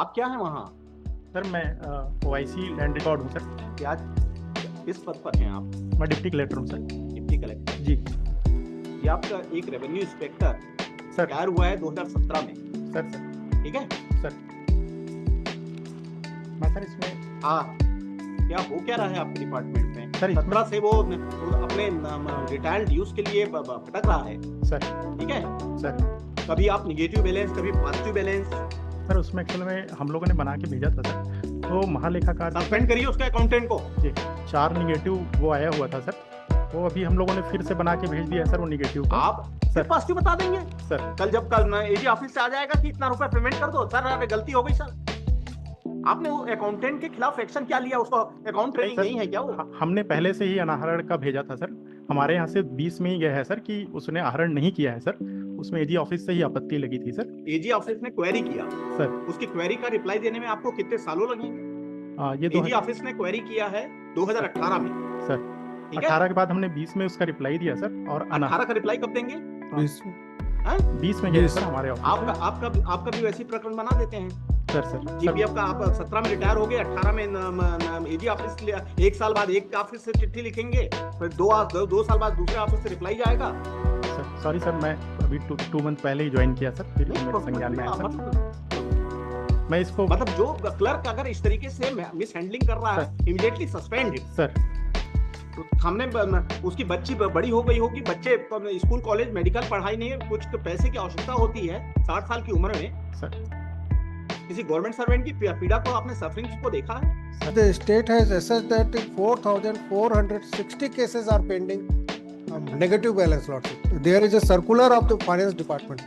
आप क्या है वहाँ? सर मैं ओआईसी लैंड रिकॉर्ड हूँ सर। क्या किस पद पर हैं आप? मैं डिप्टी कलेक्टर हूँ सर। डिप्टी कलेक्टर जी ये आपका एक रेवेन्यू इंस्पेक्टर सर। रिटायर हुआ है 2017 में। सर ठीक है सर। मैं सर इसमें क्या हो क्या रहा है आपके डिपार्टमेंट में? सर 17 से वो अपने रिटायर्ड ड्यूज के लिए भटक रहा है। सर। ठीक है सर कभी आप निगेटिव बैलेंस, कभी पॉजिटिव बैलेंस। सर उसमें एक्चुअल में हम लोगों ने बना के भेजा था सर, तो महालेखाकार सस्पेंड करिए उसके अकाउंटेंट को। जी 4 निगेटिव वो आया हुआ था सर, वो अभी हम लोगों ने फिर से बना के भेज दिया है सर वो निगेटिव को। आप सर पॉजिटिव बता देंगे सर। कल जब कल एजी ऑफिस से आ जाएगा कि इतना रुपए पेमेंट कर दो सर, अरे गलती हो गई सर। आपने वो अकाउंटेंट के खिलाफ एक्शन क्या लिया? उसको अकाउंट ट्रेनिंग नहीं है क्या वो? हमने पहले से ही अनाहरण का भेजा था सर, हमारे यहाँ से 20 में ही गया है सर कि उसने आहरण नहीं किया है सर, उसमें एजी ऑफिस से ही आपत्ति लगी थी सर। एजी ऑफिस ने क्वेरी किया सर, उसकी क्वेरी का रिप्लाई देने में आपको कितने सालों लगेंगे? ये एजी ऑफिस ने क्वेरी किया है 2018 में सर। ठीक है 18 के बाद हमने 20 में उसका रिप्लाई दिया सर, और 18 का रिप्लाई कब देंगे? 20 में गया सर हमारे ऑफिस आपका आपका आपका भी वैसी प्रकरण बना देते हैं सर। सर जीपीएफ का आप 17 में रिटायर हो गए, 18 में एजी ऑफिस एक साल बाद एक ऑफिस से चिट्ठी लिखेंगे, फिर दो साल बाद दूसरे ऑफिस से रिप्लाई जाएगा। सर सॉरी सर, मैं अभी 2 मंथ पहले ही ज्वाइन किया सर, फिर मेरे संज्ञान में आया सर। मैं इसको मतलब जो क्लर्क अगर इस तरीके से मिस हैंडलिंग कर रहा है इमीडिएटली सस्पेंड हिम सर। तो हमने उसकी बच्ची बड़ी हो गई होगी, बच्चे स्कूल कॉलेज मेडिकल पढ़ाई नहीं है, कुछ तो पैसे की आवश्यकता होती है 60 साल की उम्र में सर। किसी गवर्नमेंट सर्वेंट की पीड़ा को आपने सफरिंग को देखा है? The state has assessed that 4,460 cases are pending negative balance lordship. There is a circular of the finance department.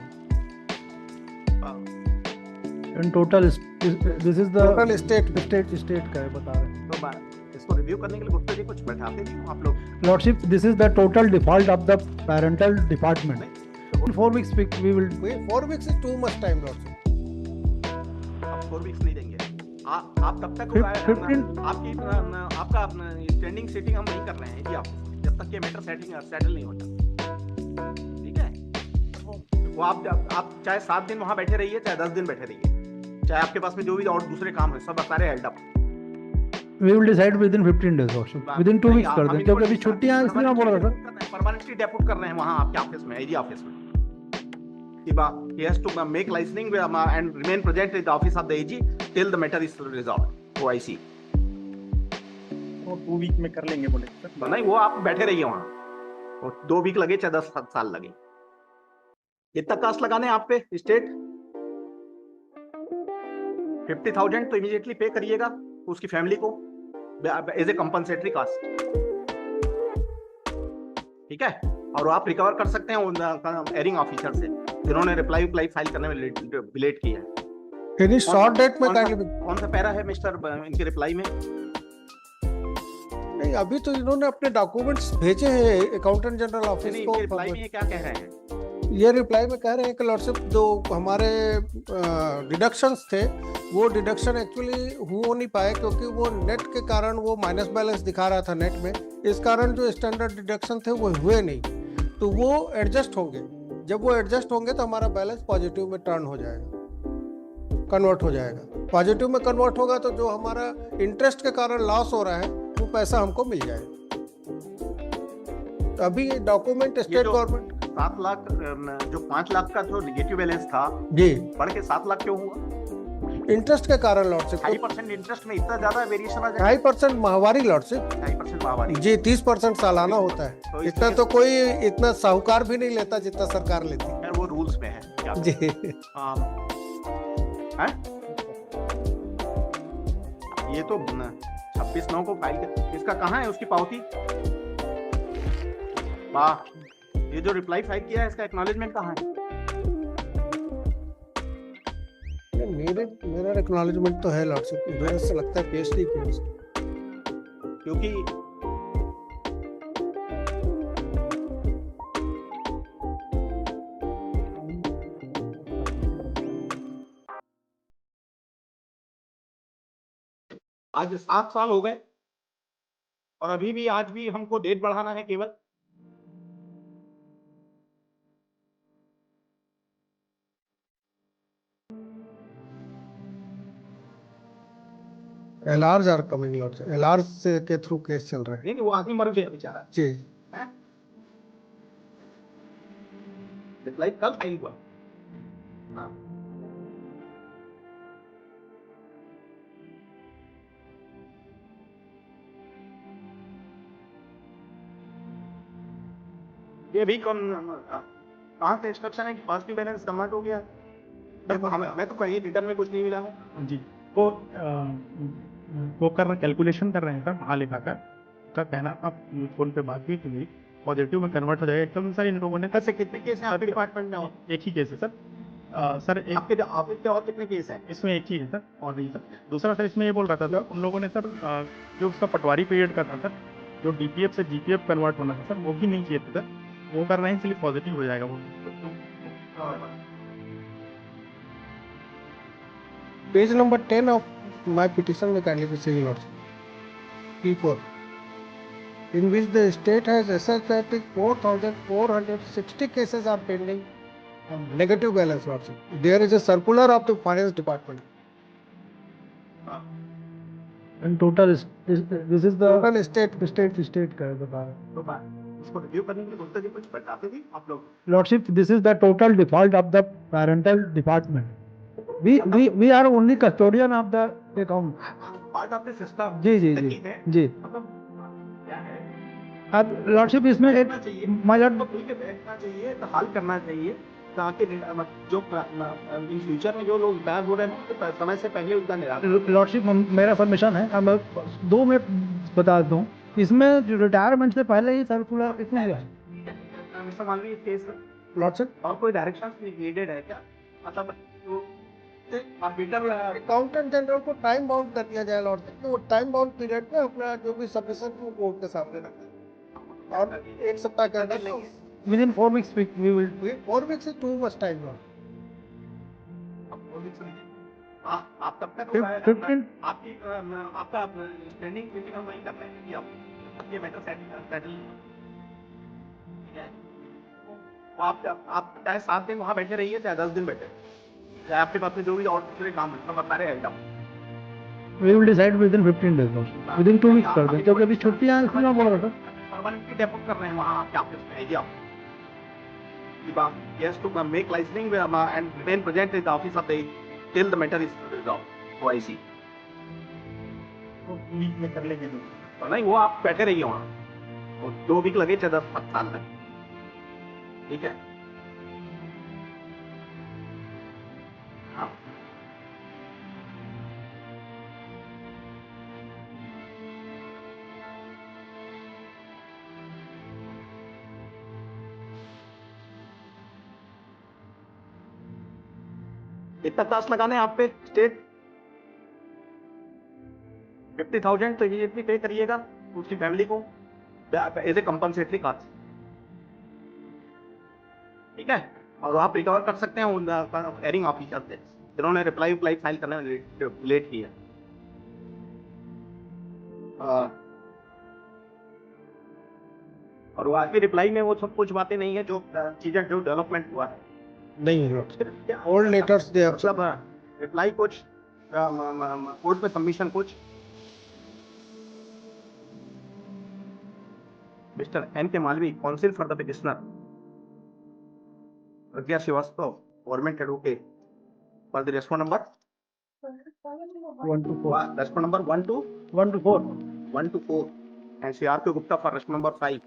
In total, this is the Total state का है बता रहे हैं। तो इसको रिव्यू करने के लिए गुप्ता जी कुछ बैठाते नहीं हो आप लोग? Lordship, this is the total default of the parental department. In 4 weeks we will. 4 weeks is too much time, lordship. 4 weeks नहीं देंगे आप तब तक आपकी आपका स्टैंडिंग सीटिंग हम नहीं कर रहे हैं जी आप, जब तक ये मैटर सेटल नहीं होता। ठीक है वो आप चाहे 7 दिन वहां बैठे रहिए, चाहे 10 दिन बैठे रहिए, चाहे आपके पास में जो भी और दूसरे काम है सब सारे held up. We will decide within 15 days or so. Within 2 weeks कर दें, क्योंकि अभी छुट्टियां हैं इसलिए मैं बोल रहा था। परमानेंटली डेप्यूट कर रहे हैं वहां आपके ऑफिस में, एजी ऑफिस में। He has to make licensing and remain present in the office of the AG till the matter is resolved. OIC. वो 2 वीक में कर लेंगे बोले सर। नहीं वो आप बैठे रहिए वहां, वो 2 वीक लगे चाहे 10 साल लगे। कितना कास्ट लगाने आप पे स्टेट? 50,000 तो इमीडिएटली पे करिएगा उसकी फैमिली को एज ए कंपनसेटरी कास्ट। ठीक है और आप रिकवर कर सकते हैं एयरिंग ऑफिसर से जिन्होंने रिप्लाई फाइल करने में लेट किया है। Any short date में कौन सा पैरा है मिस्टर इनके रिप्लाई में? नहीं अभी तो इन्होंने अपने डॉक्यूमेंट्स भेजे हैं अकाउंटेंट जनरल ऑफिस को। रिप्लाई में क्या कह रहे हैं? ये रिप्लाई में कह रहे हैं कि लॉर्डशिप जो हमारे डिडक्शंस थे वो डिडक्शन एक्चुअली हो नहीं पाए क्योंकि वो नेट के कारण वो माइनस बैलेंस दिखा रहा था नेट में, इस कारण जो स्टैंडर्ड डिडक्शन थे वो हुए नहीं, तो वो एडजस्ट होंगे। जब वो एडजस्ट होंगे तो हमारा बैलेंस पॉजिटिव में टर्न हो जाएगा, कन्वर्ट हो जाएगा। पॉजिटिव में कन्वर्ट होगा तो जो हमारा इंटरेस्ट के कारण लॉस हो रहा है वो पैसा हमको मिल जाएगा। तो अभी डॉक्यूमेंट स्टेट गवर्नमेंट 7 लाख जो 5 लाख का जो निगेटिव बैलेंस था जी बढ़ के 7 लाख क्यों हुआ? इंटरेस्ट के कारण लॉर्डशिप। 2% इंटरेस्ट में इतना ज्यादा वेरिएशन आ जाए? 2.5% माहवारी लॉर्डशिप। 2.5% माहवारी जी 30% सालाना होता है। तो इतना तो कोई इतना साहूकार भी नहीं लेता जितना सरकार लेती है। वो रूल्स में है क्या? जी ये तो 26/9 को फाइल इसका कहाँ है उसकी पावती? वाह ये जो रिप्लाई फाइल किया है इसका एक्नॉलेजमेंट कहाँ है? मेरा एक्नॉलेजमेंट तो है लॉर्डशिप, मुझे ऐसा लगता है पेश नहीं किया क्योंकि आज 7 साल हो गए और अभी भी आज भी हमको डेट बढ़ाना है केवल। LRs are coming, Lordship. LRs के थ्रू केस चल रहा है नहीं वो आदमी मर गया बेचारा। जी। रिप्लाई कब फाइल हुआ? हाँ। ये भी कहाँ से इंस्ट्रक्शन है कि पॉजिटिव बैलेंस कन्वर्ट हो गया? मैं तो कहीं रिटर्न में कुछ नहीं मिला है। जी वो कैलकुलेशन कर रहे हैं सर महालेखाकार का कहना। आप फोन पे बात भी की पॉजिटिव में कन्वर्ट हो जाएगा एकदम सर। इन लोगों ने ऐसे कितने केस हैं आपके डिपार्टमेंट में? और एक ही केस है सर। सर एक आपके ऑफिस के और कितने केस हैं? इसमें एक ही है सर और नहीं सर। दूसरा सर इसमें ये बोल रहा था सर उन लोगों ने सर जो उसका पटवारी पीरियड का था सर, जो DPF से GPF कन्वर्ट होना था सर, वो भी नहीं किए थे सर। वो कर रहे हैं इसलिए पॉजिटिव हो जाएगा वो। Page number 10 of my petition में kindly see lordship P4 in which the state has assessed that 4,460 cases are pending on negative balance, Lordship. There is a circular of the finance department. And total is this is the Total state state का बता रहा तो इसको review करने के लिए बोलते थे, कुछ बताते थे आप लोग? Lordship, this is the total default of the parental department. We are only custodian of the account. Part of the system. जी जी जी जी। मतलब क्या है? अब Lordship इसमें एक बैठना चाहिए, my lord तो खुल के बैठना चाहिए, तो हल करना चाहिए ताकि जो इन फ्यूचर में जो लोग रिटायर हो रहे हैं तो समय से पहले उनका निराकरण। लॉर्डशिप मेरा परमिशन है। अब 2 मिनट बता दूं, इसमें रिटायरमेंट से पहले ही सर्कुलर कितने है? मिस्टर मालवी, इस केस Lordship, और कोई डायरेक्शन नीडेड है क्या? मतलब जो आर्बिटर अकाउंटेंट जनरल को टाइम बाउंड कर दिया जाए लॉर्डशिप। वो टाइम बाउंड पीरियड में अपना जो भी सबमिशन वो कोर्ट के सामने रखें और 1 सप्ताह के अंदर नहीं। Within 4 weeks we will 4 weeks is too much time, Lord. आप तब तक 15 आपका स्टैंडिंग मीटिंग हम वहीं कर रहे हैं कि आप ये मैटर सेटल आप चाहे 7 दिन वहाँ बैठे रहिए, चाहे 10 दिन बैठे, चाहे आपके पास में जो भी और दूसरे काम है सब सारे है। we will decide within 15 days Lordship. Within 2 weeks कर दें क्योंकि अभी छुट्टियां हैं इसलिए मैं बोल रहा था। परमानेंटली डेपोट कर रहे हैं वहाँ आपके ऑफिस में, आइए आप। He has to make licensing and remain present in the office of the till the matter is resolved. OIC. में कर लेंगे तो नहीं, वो आप बैठे रहिए वहाँ, और 2 वीक लगे चाहे 10 साल तक, ठीक है? हाँ। कितना क्लास लगाने हैं आप पे स्टेट? 50,000 तो ये पे करिएगा उसकी फैमिली को एज ए कंपनसेटरी कास्ट, ठीक है? और आप रिकवर कर सकते हैं एयरिंग ऑफिसर से जिन्होंने रिप्लाई फाइल करने में लेट किया। और वो आपकी रिप्लाई में वो सब कुछ बातें नहीं है जो चीजें जो डेवलपमेंट हुआ है नहीं है। Old letters they have. मतलब रिप्लाई कुछ, कोर्ट में सबमिशन कुछ। Mister N.K. Malvi, counsel for the petitioner, Pragya Shrivastava, government advocate, for the respond number 1 to 4 respond number 1 to 4 and C.R.K. Gupta for respond number 5.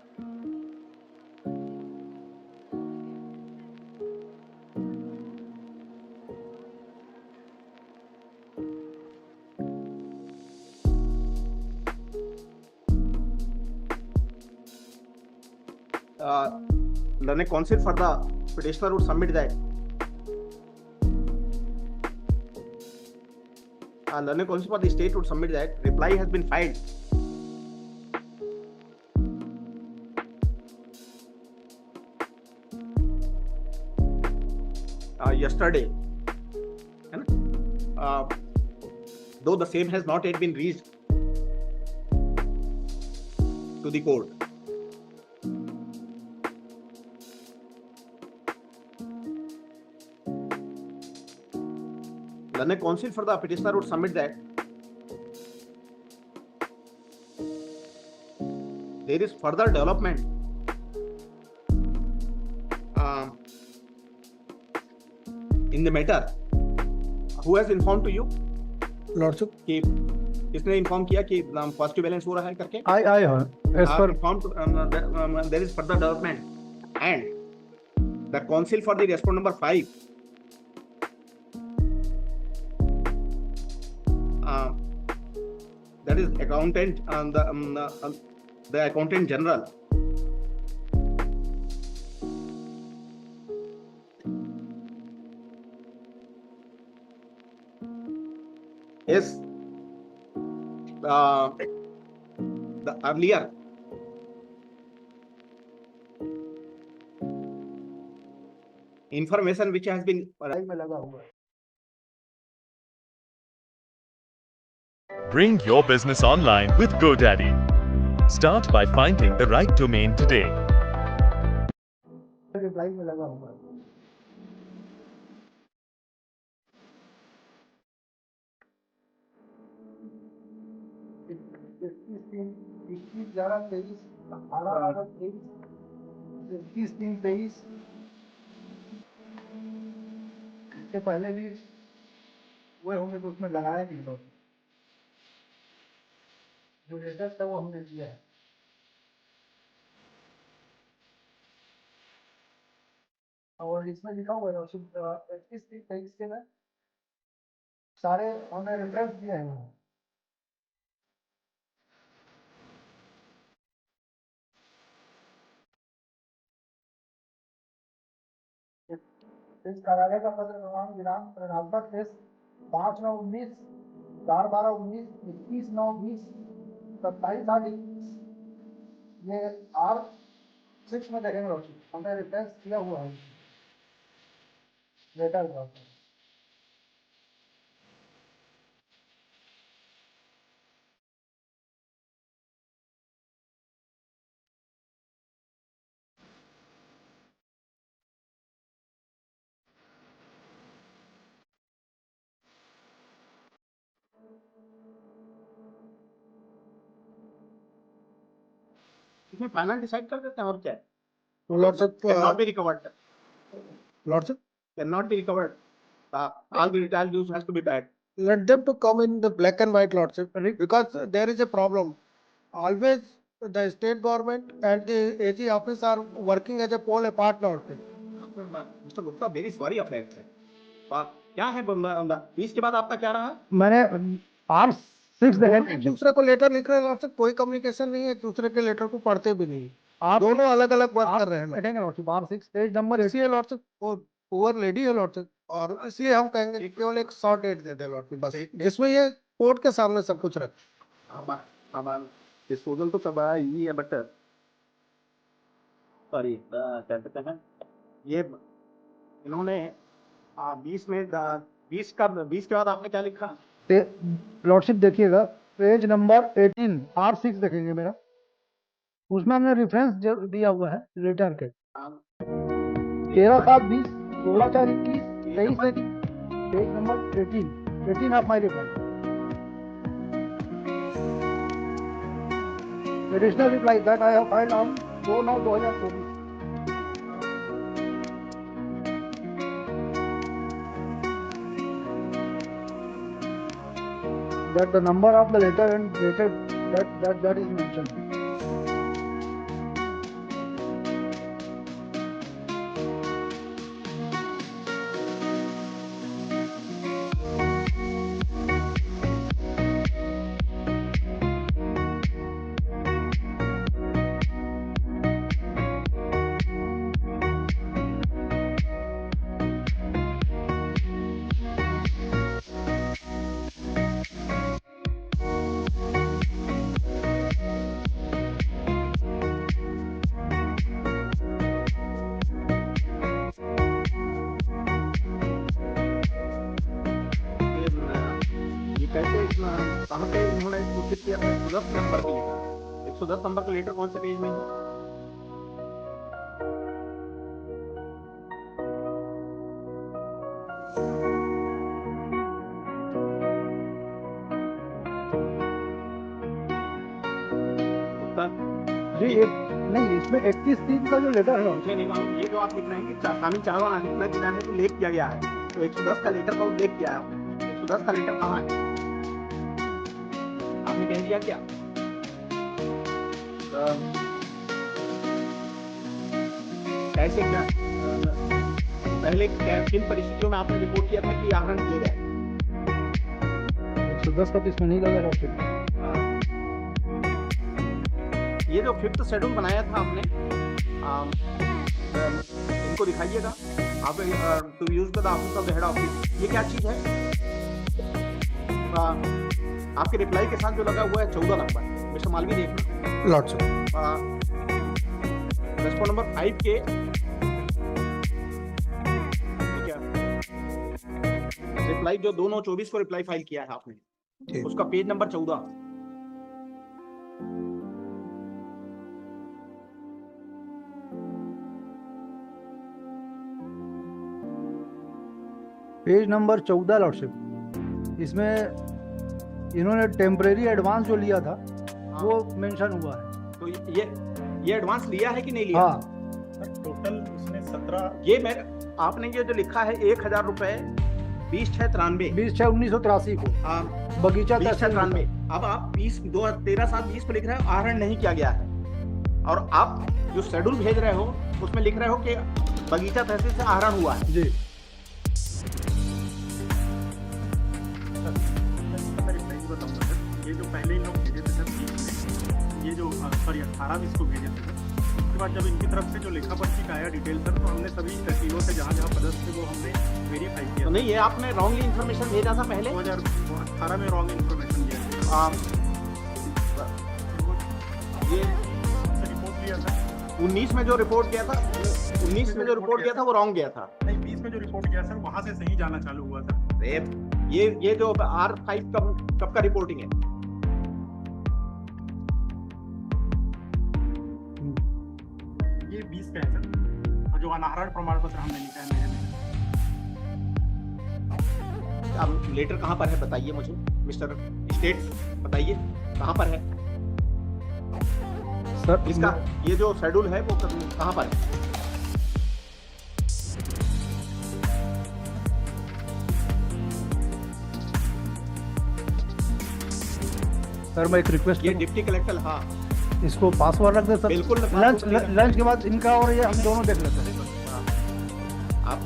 Learned counsel for the petitioner would submit that. Learned counsel for the state would submit that reply has been filed. Yesterday, though the same has not yet been reached to the court. Learned counsel for the petitioner would submit that there is further development. In the matter, who has informed to you lordship कि किसने inform किया कि positive balance हो रहा है करके? I heard as per Informed there is further development, and the council for the respond number 5 that is accountant the accountant general is the earlier information which has been Bring your business online with GoDaddy. Start by finding the right domain today. reply में लगा हुआ है। इक्कीस 11-23 18-23 21-3-23 के पहले भी हुए होंगे तो उसमें लगाया नहीं लोग। जो लेटेस्ट है वो हमने दिया है। और इसमें लिखा हुआ है 21-23 के में सारे हमने रेफरेंस दिए हैं। इस कार्यालय का पत्र क्रमांक दिनांक ऋणात्मक 5/9/19 4/12/19 21/9/20 27/8/21 ये R6 में देखेंगे रोशन हमने रेफरेंस किया हुआ है लेटर का। इसमें फाइनल डिसाइड कर देते हैं और क्या है? Lordship Cannot be recovered. Lordship Cannot be recovered. All the retail dues has to be paid. let them to come in the black and white lordship because there is a problem. Always the state government and the AG office are working as a pole apart lordship. Mr. Gupta, very sorry of that. क्या है 20 के बाद आपका क्या रहा? मैंने R6 एक दूसरे को लेटर लिख रहे हैं लॉर्डशिप, कोई कम्युनिकेशन नहीं है, एक दूसरे के लेटर को पढ़ते भी नहीं। आप दोनों अलग अलग वर्क कर रहे हैं। बैठेंगे लॉर्डशिप R6 पेज नंबर इसलिए लॉर्डशिप वो पुअर लेडी है लॉर्डशिप, और इसलिए हम कहेंगे कि केवल एक शॉर्ट डेट दे दे लॉर्डशिप बस, जिसमें ये कोर्ट के सामने सब कुछ रखे। डिस्पोजल तो सब इजी है बट सॉरी क्या कहते हैं ये इन्होंने 20 में 20 के बाद आपने क्या लिखा? लॉर्डशिप देखिएगा पेज नंबर 18 R6 देखेंगे मेरा, उसमें हमने रेफरेंस दिया हुआ है लेटर के 13/7/20 16/4/21 23 page number 18 of my reference. Additional reply that I have filed on 2/9/2024 that the number of the letter and dated that is mentioned. ये कैसे कहाँ पे इन्होंने सूचित किया? 110 नंबर के लेटर, 110 नंबर का लेटर कौन से पेज में है? जी नहीं, इसमें 31/3 का जो लेटर है मुझे नहीं मालूम, ये जो आप लिख रहे हैं कि शामी चारों आदित्य जिला में लेख किया गया है, तो 110 का लेटर का उल्लेख किया है आपने। 110 का लेटर कहाँ है? आपने कह दिया क्या? कैसे क्या पहले किन परिस्थितियों में आपने रिपोर्ट किया था कि आहरण किए गए? 110 का तो इसमें नहीं लगा लॉर्डशिप। ये जो 5th शेड्यूल बनाया था आपने, इनको दिखाइएगा आप, to use the office of the head office. ये क्या चीज है? आपके रिप्लाई के साथ जो लगा हुआ है 14 नंबर, मिस्टर मालवी देखना। लॉर्डशिप रेस्पॉन्ड नंबर 5 के क्या रिप्लाई जो 2/9/24 को रिप्लाई फाइल किया है आपने, ठीक। उसका page number 14। Page number 14 lordship. इसमें इन्होंने टेम्परेरी एडवांस जो लिया था वो मेंशन हुआ है। तो ये एडवांस लिया है कि नहीं लिया? हाँ, टोटल उसने 17 ये मेरे आपने ये जो लिखा है 1000 रुपए 20/6/93 20/6/1983 को बगीचा 20/6/93। अब आप 13/7/20 को लिख रहे हो आहरण नहीं किया गया है, और आप जो शेड्यूल भेज रहे हो उसमें लिख रहे हो कि बगीचा तहसील से आहरण हुआ है। जी। बताऊंगा सर, ये जो पहले इन लोग भेजे थे सर 20 में, ये जो सॉरी 18 में इसको भेजे थे सर, उसके बाद जब इनकी तरफ से जो लेखा पर्ची का आया डिटेल सर, तो हमने सभी तहसीलों से जहाँ जहाँ पदस्थ थे वो हमने वेरीफाई किया। तो नहीं, ये आपने रॉन्गली इन्फॉर्मेशन भेजा था पहले। 2018 में रॉन्ग इन्फॉर्मेशन दिया ये रिपोर्ट लिया था। 19 में जो रिपोर्ट किया था, 19 में जो रिपोर्ट किया था वो रॉन्ग गया था। नहीं, 20 में जो रिपोर्ट किया सर वहाँ से सही जाना चालू हुआ था। ये जो R5 कब का रिपोर्टिंग है? ये 20 का है सर, और जो अनाहरण प्रमाण पत्र हमने लिखा है मेरे में। अब लेटर कहाँ पर है बताइए मुझे, मिस्टर स्टेट बताइए कहाँ पर है सर इसका? ये जो शेड्यूल है वो कहाँ पर है? सर मैं एक रिक्वेस्ट, ये डिप्टी कलेक्टर, हाँ इसको पासवर्ड रख दे सर। बिल्कुल लंच के बाद इनका और ये हम दोनों देख लेते हैं। आप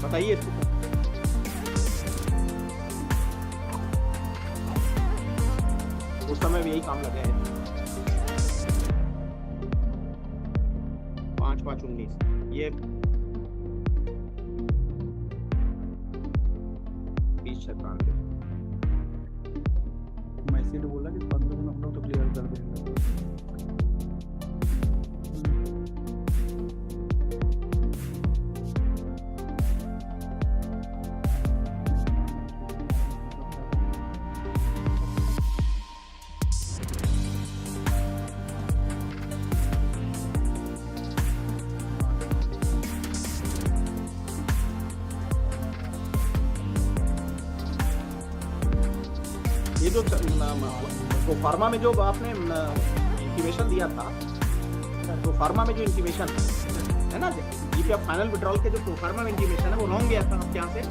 बताइए इसको। उस समय भी यही काम लगे हैं। 5/5/19 ये 20/6/93। मैं इसीलिए बोला कि 15 दिन हम लोग तो क्लियर कर देंगे। ये जो फार्मा में जो आपने इंटीमेशन दिया था, तो फार्मा में जो इंटीमेशन है ना, जीपीएफ फाइनल विड्रॉल के जो फार्मा में इंटीमेशन है वो रॉन्ग गया था आपके यहाँ से।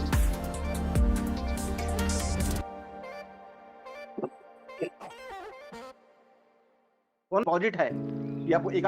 कौन डिपॉजिट है? ये आपको एक